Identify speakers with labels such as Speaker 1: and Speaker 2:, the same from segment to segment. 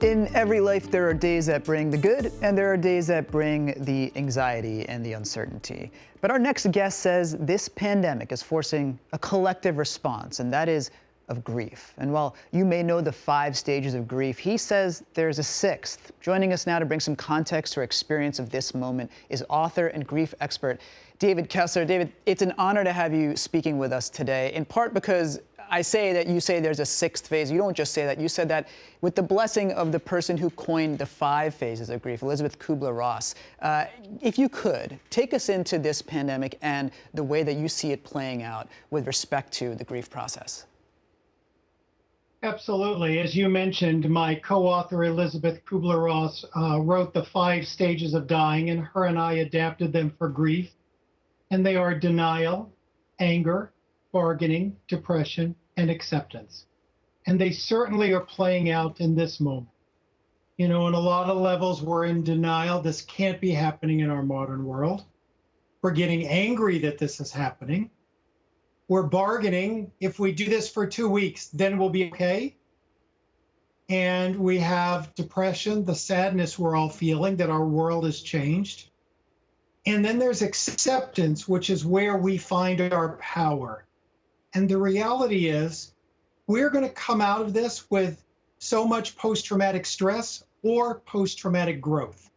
Speaker 1: In every life, there are days that bring the good, and there are days that bring the anxiety and the uncertainty. But our next guest says this pandemic is forcing a collective response, and that is of grief. And while you may know the 5 stages of grief, he says there's a 6th. Joining us now to bring some context to our experience of this moment is author and grief expert David Kessler. David, it's an honor to have you speaking with us today, in part because I say that you say there's a 6th phase. You don't just say that. You said that with the blessing of the person who coined the 5 phases of grief, Elizabeth Kubler-Ross. If you could, take us into this pandemic and the way that you see it playing out with respect to the grief process.
Speaker 2: Absolutely. As you mentioned, my co-author Elizabeth Kubler-Ross wrote the 5 stages of dying, and her and I adapted them for grief. And they are denial, anger, bargaining, depression, and acceptance. And they certainly are playing out in this moment. You know, on a lot of levels, we're in denial. This can't be happening in our modern world. We're getting angry that this is happening. We're bargaining. If we do this for 2 weeks, then we'll be okay. And we have depression, the sadness we're all feeling that our world has changed. And then there's acceptance, which is where we find our power. And the reality is, we're going to come out of this with so much post-traumatic stress or post-traumatic growth.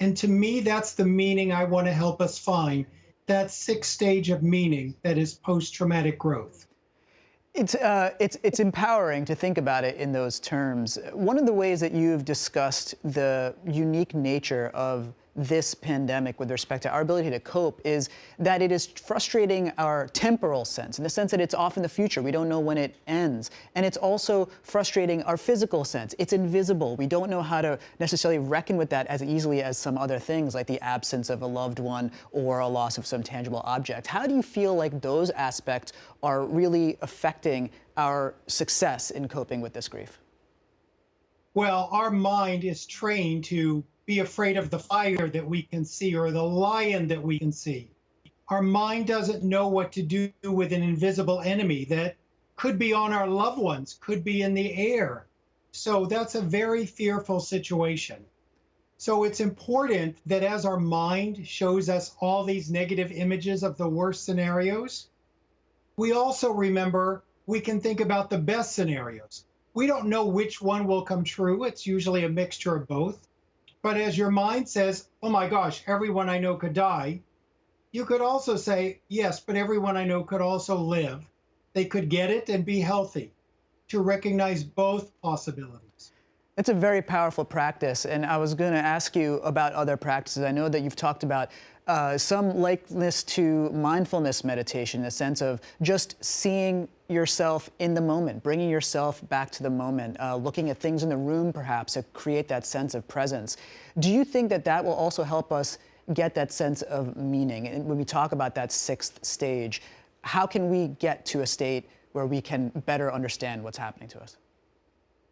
Speaker 2: And to me, that's the meaning I want to help us find, that 6th stage of meaning that is post-traumatic growth.
Speaker 1: It's empowering to think about it in those terms. One of the ways that you've discussed the unique nature of this pandemic with respect to our ability to cope is that it is frustrating our temporal sense, in the sense that it's off in the future. We don't know when it ends. And it's also frustrating our physical sense. It's invisible. We don't know how to necessarily reckon with that as easily as some other things, like the absence of a loved one or a loss of some tangible object. How do you feel like those aspects are really affecting our success in coping with this grief?
Speaker 2: Well, our mind is trained to be afraid of the fire that we can see or the lion that we can see. Our mind doesn't know what to do with an invisible enemy that could be on our loved ones, could be in the air. So that's a very fearful situation. So it's important that as our mind shows us all these negative images of the worst scenarios, we also remember we can think about the best scenarios. We don't know which one will come true. It's usually a mixture of both. But as your mind says, oh my gosh, everyone I know could die, you could also say, yes, but everyone I know could also live. They could get it and be healthy, to recognize both possibilities.
Speaker 1: It's a very powerful practice, and I was going to ask you about other practices. I know that you've talked about some likeness to mindfulness meditation, in the sense of just seeing yourself in the moment, bringing yourself back to the moment, looking at things in the room, perhaps, to create that sense of presence. Do you think that that will also help us get that sense of meaning? And when we talk about that 6th stage, how can we get to a state where we can better understand what's happening to us?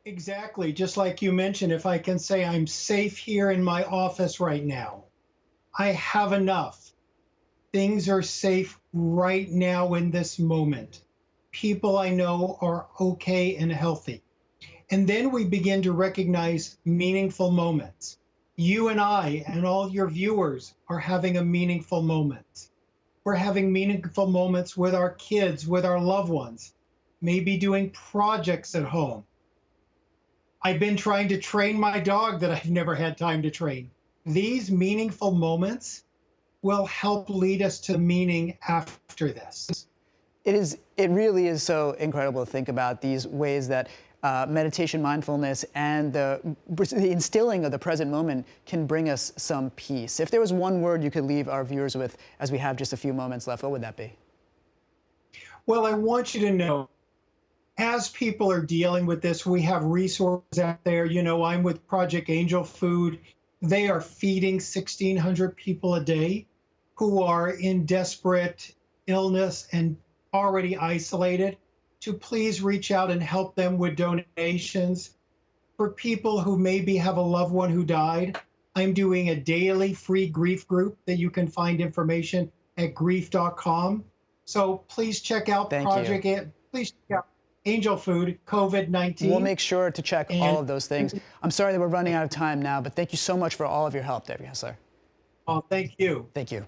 Speaker 2: Exactly. Just like you mentioned, if I can say I'm safe here in my office right now, I have enough. Things are safe right now in this moment. People I know are okay and healthy. And then we begin to recognize meaningful moments. You and I and all your viewers are having a meaningful moment. We're having meaningful moments with our kids, with our loved ones, maybe doing projects at home. I've been trying to train my dog that I've never had time to train. These meaningful moments will help lead us to meaning after this.
Speaker 1: It really is so incredible to think about these ways that meditation, mindfulness, and the instilling of the present moment can bring us some peace. If there was one word you could leave our viewers with as we have just a few moments left, what would that be?
Speaker 2: Well, I want you to know, as people are dealing with this, we have resources out there. You know, I'm with Project Angel Food. They are feeding 1,600 people a day who are in desperate illness and already isolated, to please reach out and help them with donations. For people who maybe have a loved one who died, I'm doing a daily free grief group that you can find information at grief.com. So please check out
Speaker 1: Please check out
Speaker 2: angel food, COVID-19.
Speaker 1: We'll make sure to check all of those things. I'm sorry that we're running out of time now, but thank you so much for all of your help, David Kessler.
Speaker 2: Oh, thank you.
Speaker 1: Thank you.